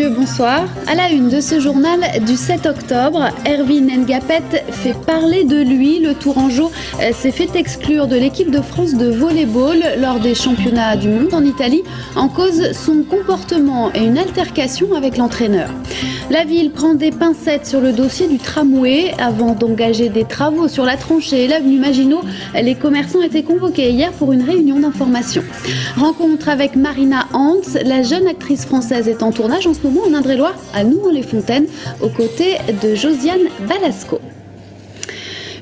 messieurs, bonsoir. À la une de ce journal du 7 octobre, Ervin Ngapet fait parler de lui. Le Tourangeau s'est fait exclure de l'équipe de France de volley-ball lors des championnats du monde en Italie en cause son comportement et une altercation avec l'entraîneur. La ville prend des pincettes sur le dossier du tramway. Avant d'engager des travaux sur la tranchée et l'avenue Maginot, les commerçants étaient convoqués hier pour une réunion d'information. Rencontre avec Marina Hans, la jeune actrice française est en tournage en ce moment en Indre-et-Loire, à Nouan-les-Fontaines, aux côtés de Josiane Balasco.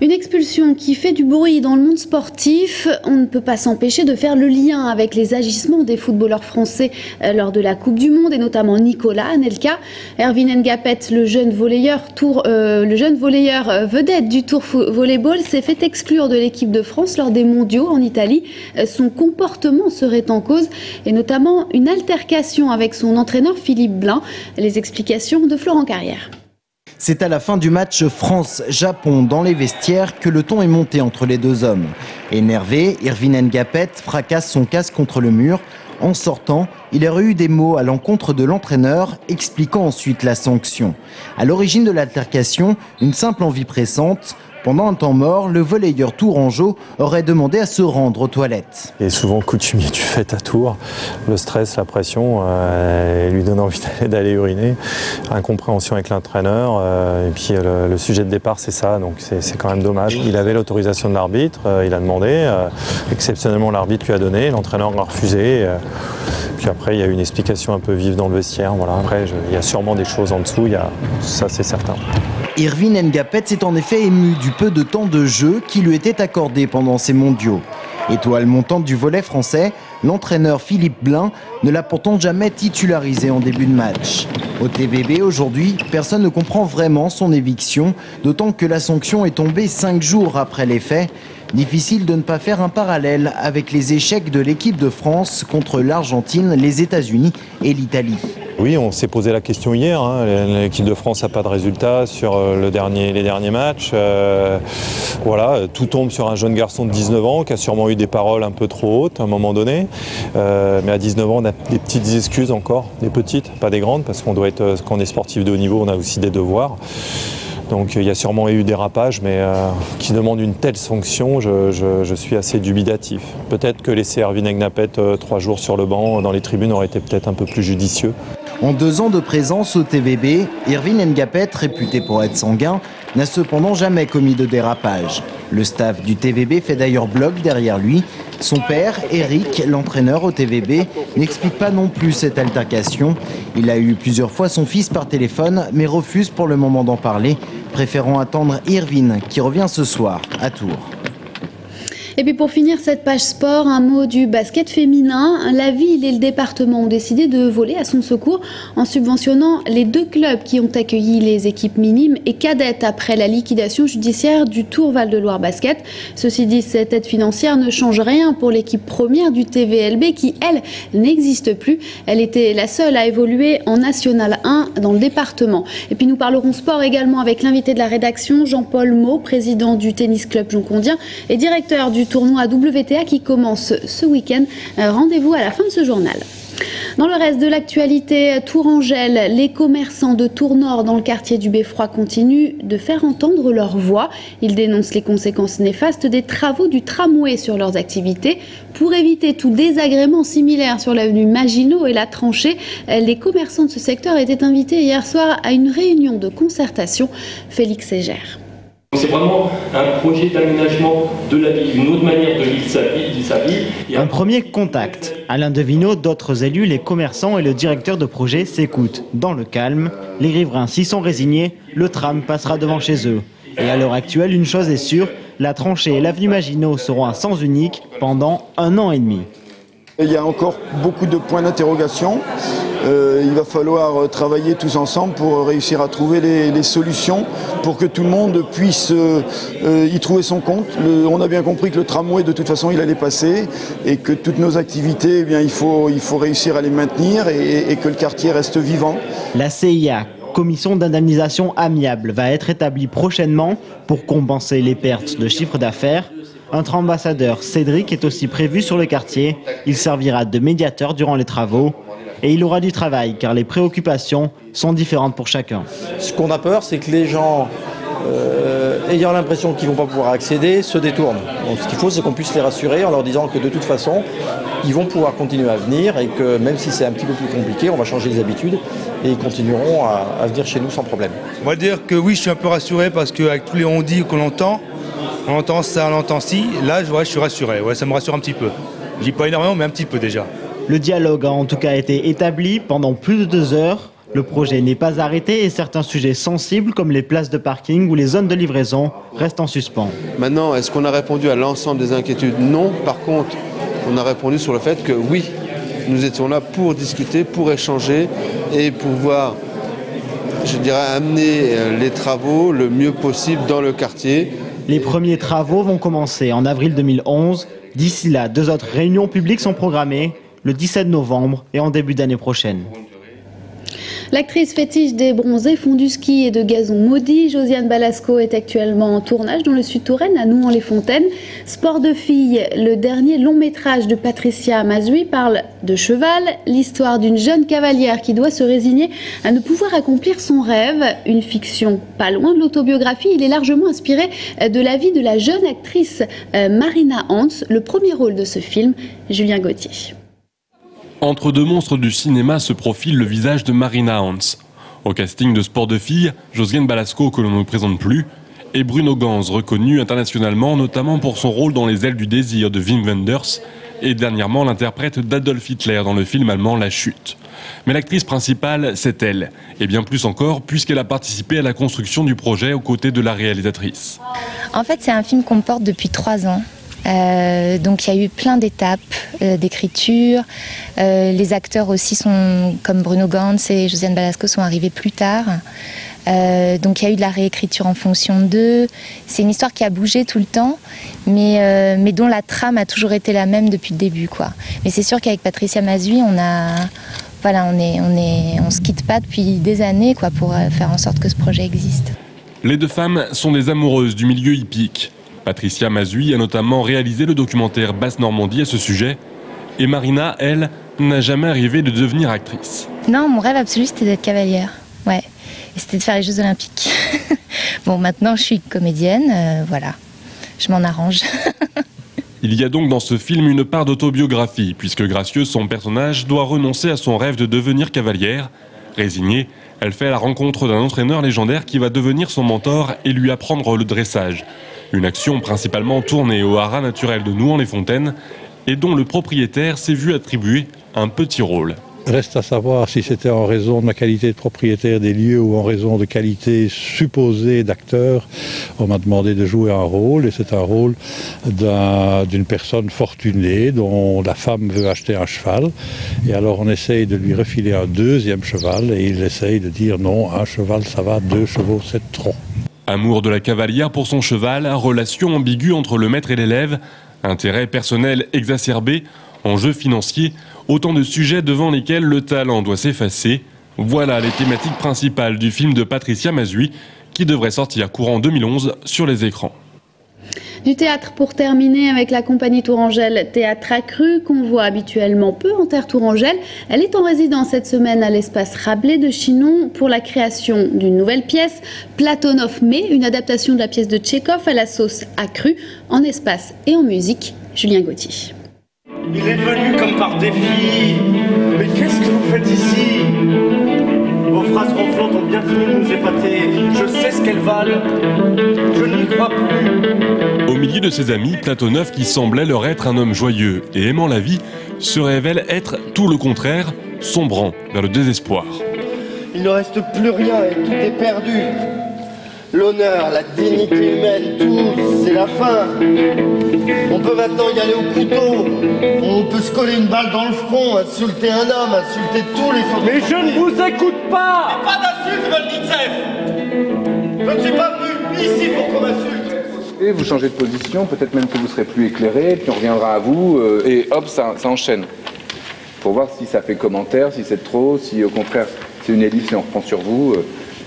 Une expulsion qui fait du bruit dans le monde sportif. On ne peut pas s'empêcher de faire le lien avec les agissements des footballeurs français lors de la Coupe du Monde et notamment Nicolas Anelka. Ervin Ngapet, le jeune volleyeur vedette du Tour Volleyball, s'est fait exclure de l'équipe de France lors des mondiaux en Italie. Son comportement serait en cause et notamment une altercation avec son entraîneur Philippe Blain. Les explications de Florent Carrière. C'est à la fin du match France-Japon dans les vestiaires que le ton est monté entre les deux hommes. Énervé, Ervin Ngapet fracasse son casque contre le mur. En sortant, il aurait eu des mots à l'encontre de l'entraîneur, expliquant ensuite la sanction. À l'origine de l'altercation, une simple envie pressante. Pendant un temps mort, le volleyeur tourangeau aurait demandé à se rendre aux toilettes. Il est souvent coutumier du fait à Tours. Le stress, la pression, lui donne envie d'aller uriner. Incompréhension avec l'entraîneur. Et puis le sujet de départ, c'est ça. Donc c'est quand même dommage. Il avait l'autorisation de l'arbitre. Il a demandé. Exceptionnellement, l'arbitre lui a donné. L'entraîneur l'a refusé. Puis après, il y a eu une explication un peu vive dans le vestiaire. Voilà. Après, il y a sûrement des choses en dessous. Ça, c'est certain. Ervin Ngapet s'est en effet ému du peu de temps de jeu qui lui était accordé pendant ces mondiaux. Étoile montante du volley français, l'entraîneur Philippe Blain ne l'a pourtant jamais titularisé en début de match. Au TVB aujourd'hui, personne ne comprend vraiment son éviction, d'autant que la sanction est tombée 5 jours après les faits. Difficile de ne pas faire un parallèle avec les échecs de l'équipe de France contre l'Argentine, les États-Unis et l'Italie. Oui, on s'est posé la question hier. L'équipe de France n'a pas de résultat sur les derniers matchs. Voilà, tout tombe sur un jeune garçon de 19 ans qui a sûrement eu des paroles un peu trop hautes à un moment donné. Mais à 19 ans, on a des petites excuses encore, des petites, pas des grandes, parce qu'on doit être, quand on est sportif de haut niveau, on a aussi des devoirs. Donc il y a sûrement eu des dérapages, mais qui demandent une telle sanction, je suis assez dubitatif. Peut-être que laisser Ervin Ngapet 3 jours sur le banc dans les tribunes aurait été peut-être un peu plus judicieux. En 2 ans de présence au TVB, Ervin Ngapet, réputé pour être sanguin, n'a cependant jamais commis de dérapage. Le staff du TVB fait d'ailleurs bloc derrière lui. Son père, Eric, l'entraîneur au TVB, n'explique pas non plus cette altercation. Il a eu plusieurs fois son fils par téléphone, mais refuse pour le moment d'en parler, préférant attendre Ervin qui revient ce soir à Tours. Et puis pour finir cette page sport, un mot du basket féminin. La ville et le département ont décidé de voler à son secours en subventionnant les 2 clubs qui ont accueilli les équipes minimes et cadettes après la liquidation judiciaire du Tour Val-de-Loire Basket. Ceci dit, cette aide financière ne change rien pour l'équipe première du TVLB qui, elle, n'existe plus. Elle était la seule à évoluer en National 1 dans le département. Et puis nous parlerons sport également avec l'invité de la rédaction, Jean-Paul Maud, président du tennis club Joncondien et directeur du tournoi WTA qui commence ce week-end. Rendez-vous à la fin de ce journal. Dans le reste de l'actualité, Tourangelle, les commerçants de Tours-Nord dans le quartier du Beffroi continuent de faire entendre leur voix. Ils dénoncent les conséquences néfastes des travaux du tramway sur leurs activités. Pour éviter tout désagrément similaire sur l'avenue Maginot et la tranchée, les commerçants de ce secteur étaient invités hier soir à une réunion de concertation. Félix Ségère. C'est vraiment un projet d'aménagement de la ville, une autre manière de vivre sa vie. Un premier contact. Alain Devineau, d'autres élus, les commerçants et le directeur de projet s'écoutent. Dans le calme, les riverains s'y sont résignés, le tram passera devant chez eux. Et à l'heure actuelle, une chose est sûre, la tranchée et l'avenue Maginot seront à sens unique pendant 1 an et demi. Il y a encore beaucoup de points d'interrogation. Il va falloir travailler tous ensemble pour réussir à trouver les solutions pour que tout le monde puisse y trouver son compte. On a bien compris que le tramway, de toute façon, il allait passer et que toutes nos activités, eh bien, il faut réussir à les maintenir et que le quartier reste vivant. La CIA, commission d'indemnisation amiable, va être établie prochainement pour compenser les pertes de chiffre d'affaires. Un ambassadeur, Cédric, est aussi prévu sur le quartier. Il servira de médiateur durant les travaux. Et il aura du travail, car les préoccupations sont différentes pour chacun. Ce qu'on a peur, c'est que les gens, ayant l'impression qu'ils ne vont pas pouvoir accéder, se détournent. Donc ce qu'il faut, c'est qu'on puisse les rassurer en leur disant que de toute façon, ils vont pouvoir continuer à venir et que même si c'est un petit peu plus compliqué, on va changer les habitudes et ils continueront à venir chez nous sans problème. On va dire que oui, je suis un peu rassuré parce qu'avec tous les on-dit qu'on entend, on entend ça, on entend ci, là je suis rassuré, ça me rassure un petit peu. Je dis pas énormément, mais un petit peu déjà. Le dialogue a en tout cas été établi pendant plus de 2 heures. Le projet n'est pas arrêté et certains sujets sensibles comme les places de parking ou les zones de livraison restent en suspens. Maintenant, est-ce qu'on a répondu à l'ensemble des inquiétudes? Non. Par contre, on a répondu sur le fait que oui, nous étions là pour discuter, pour échanger et pouvoir, je dirais, amener les travaux le mieux possible dans le quartier. Les premiers travaux vont commencer en avril 2011. D'ici là, 2 autres réunions publiques sont programmées le 17 novembre et en début d'année prochaine. L'actrice fétiche des bronzés, fonds du ski et de gazon maudit, Josiane Balasco est actuellement en tournage dans le Sud-Touraine, à Nouan-les-Fontaines. Sport de filles, le dernier long métrage de Patricia Mazui parle de cheval, l'histoire d'une jeune cavalière qui doit se résigner à ne pouvoir accomplir son rêve. Une fiction pas loin de l'autobiographie, il est largement inspiré de la vie de la jeune actrice Marina Hans. Le premier rôle de ce film, Julien Gauthier. Entre 2 monstres du cinéma se profile le visage de Marina Hans. Au casting de Sport de filles, Josiane Balasco, que l'on ne présente plus, et Bruno Ganz, reconnu internationalement notamment pour son rôle dans Les ailes du désir de Wim Wenders, et dernièrement l'interprète d'Adolf Hitler dans le film allemand La Chute. Mais l'actrice principale, c'est elle, et bien plus encore puisqu'elle a participé à la construction du projet aux côtés de la réalisatrice. En fait, c'est un film qu'on porte depuis 3 ans. Donc il y a eu plein d'étapes d'écriture. Les acteurs aussi sont, comme Bruno Ganz et Josiane Balasco, sont arrivés plus tard. Donc il y a eu de la réécriture en fonction d'eux. C'est une histoire qui a bougé tout le temps, mais dont la trame a toujours été la même depuis le début, quoi. Mais c'est sûr qu'avec Patricia Mazui, on se quitte pas depuis des années, quoi, pour faire en sorte que ce projet existe. Les 2 femmes sont des amoureuses du milieu hippique. Patricia Mazui a notamment réalisé le documentaire Basse-Normandie à ce sujet. Et Marina, elle, n'a jamais rêvé de devenir actrice. Non, mon rêve absolu, c'était d'être cavalière. Ouais. Et c'était de faire les Jeux Olympiques. Bon, maintenant, je suis comédienne. Voilà. Je m'en arrange. Il y a donc dans ce film une part d'autobiographie, puisque gracieuse, son personnage doit renoncer à son rêve de devenir cavalière. Résignée, elle fait la rencontre d'un entraîneur légendaire qui va devenir son mentor et lui apprendre le dressage. Une action principalement tournée au haras naturel de Nouan-les-Fontaines et dont le propriétaire s'est vu attribuer un petit rôle. Reste à savoir si c'était en raison de ma qualité de propriétaire des lieux ou en raison de qualité supposée d'acteur. On m'a demandé de jouer un rôle et c'est un rôle d'une personne fortunée dont la femme veut acheter un cheval. Et alors on essaye de lui refiler un 2e cheval et il essaye de dire non, un cheval ça va, 2 chevaux c'est trop. Amour de la cavalière pour son cheval, relation ambiguë entre le maître et l'élève, intérêt personnel exacerbé, enjeux financiers, autant de sujets devant lesquels le talent doit s'effacer. Voilà les thématiques principales du film de Patricia Mazui, qui devrait sortir courant 2011 sur les écrans. Du théâtre pour terminer avec la compagnie Tourangelle Théâtre Accru qu'on voit habituellement peu en terre tourangelle. Elle est en résidence cette semaine à l'espace Rabelais de Chinon pour la création d'une nouvelle pièce, Platonov Mais, une adaptation de la pièce de Tchekhov à la sauce accrue en espace et en musique. Julien Gauthier. Il est venu comme par défi. Mais qu'est-ce que vous faites ici? Vos phrases ronflantes ont bien fini de nous épater. Je sais ce qu'elles valent. Je n'y crois plus. Au milieu de ses amis, Platonov, qui semblait leur être un homme joyeux et aimant la vie, se révèle être tout le contraire, sombrant vers le désespoir. Il ne reste plus rien et tout est perdu. L'honneur, la dignité humaine, tout, c'est la fin. On peut maintenant y aller au couteau. On peut se coller une balle dans le front, insulter un homme, insulter tous les autres. Mais je ne vous écoute pas. Mais pas d'insulte, Volnitsev. Je ne suis pas venu ici pour qu'on m'insulte. Et vous changez de position, peut-être même que vous serez plus éclairé, puis on reviendra à vous, et hop, ça enchaîne. Pour voir si ça fait commentaire, si c'est trop, si au contraire c'est une ellipse et on reprend sur vous.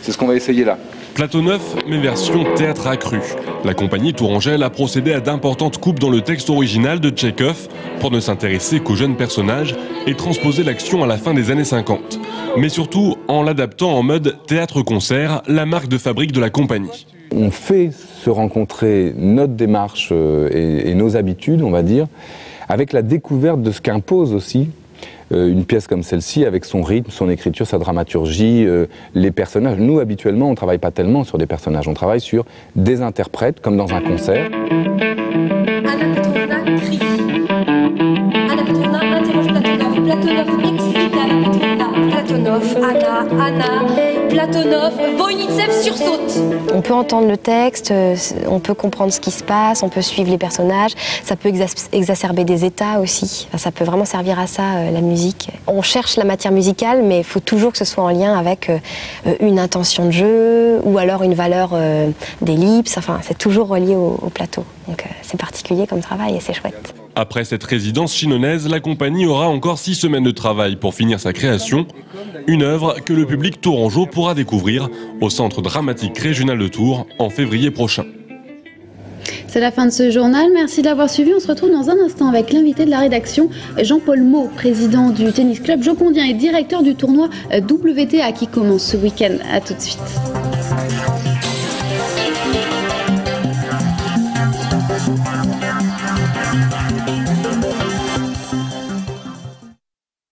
C'est ce qu'on va essayer là. Plateau neuf, mais version théâtre accru. La compagnie Tourangelle a procédé à d'importantes coupes dans le texte original de Tchekhov pour ne s'intéresser qu'aux jeunes personnages et transposer l'action à la fin des années 50. Mais surtout en l'adaptant en mode théâtre-concert, la marque de fabrique de la compagnie. On fait se rencontrer notre démarche et nos habitudes, on va dire, avec la découverte de ce qu'impose aussi une pièce comme celle-ci, avec son rythme, son écriture, sa dramaturgie, les personnages. Nous, habituellement, on ne travaille pas tellement sur des personnages, on travaille sur des interprètes, comme dans un concert. Anna Petrovna crie. Anna Petrovna interroge Platonov. Platonov explique à Anna Petrovna. Platonov, Anna, Platonov, Voynitsev sursaute. On peut entendre le texte, on peut comprendre ce qui se passe, on peut suivre les personnages, ça peut exacerber des états aussi. Enfin, ça peut vraiment servir à ça, la musique. On cherche la matière musicale, mais il faut toujours que ce soit en lien avec une intention de jeu ou alors une valeur d'ellipse. Enfin, c'est toujours relié au plateau. Donc c'est particulier comme travail et c'est chouette. Après cette résidence chinonnaise, la compagnie aura encore 6 semaines de travail pour finir sa création. Une œuvre que le public tourangeau pourra découvrir au Centre dramatique régional de Tours en février prochain. C'est la fin de ce journal. Merci de l'avoir suivi. On se retrouve dans un instant avec l'invité de la rédaction, Jean-Paul Mot, président du tennis club Jocondien et directeur du tournoi WTA qui commence ce week-end. A tout de suite.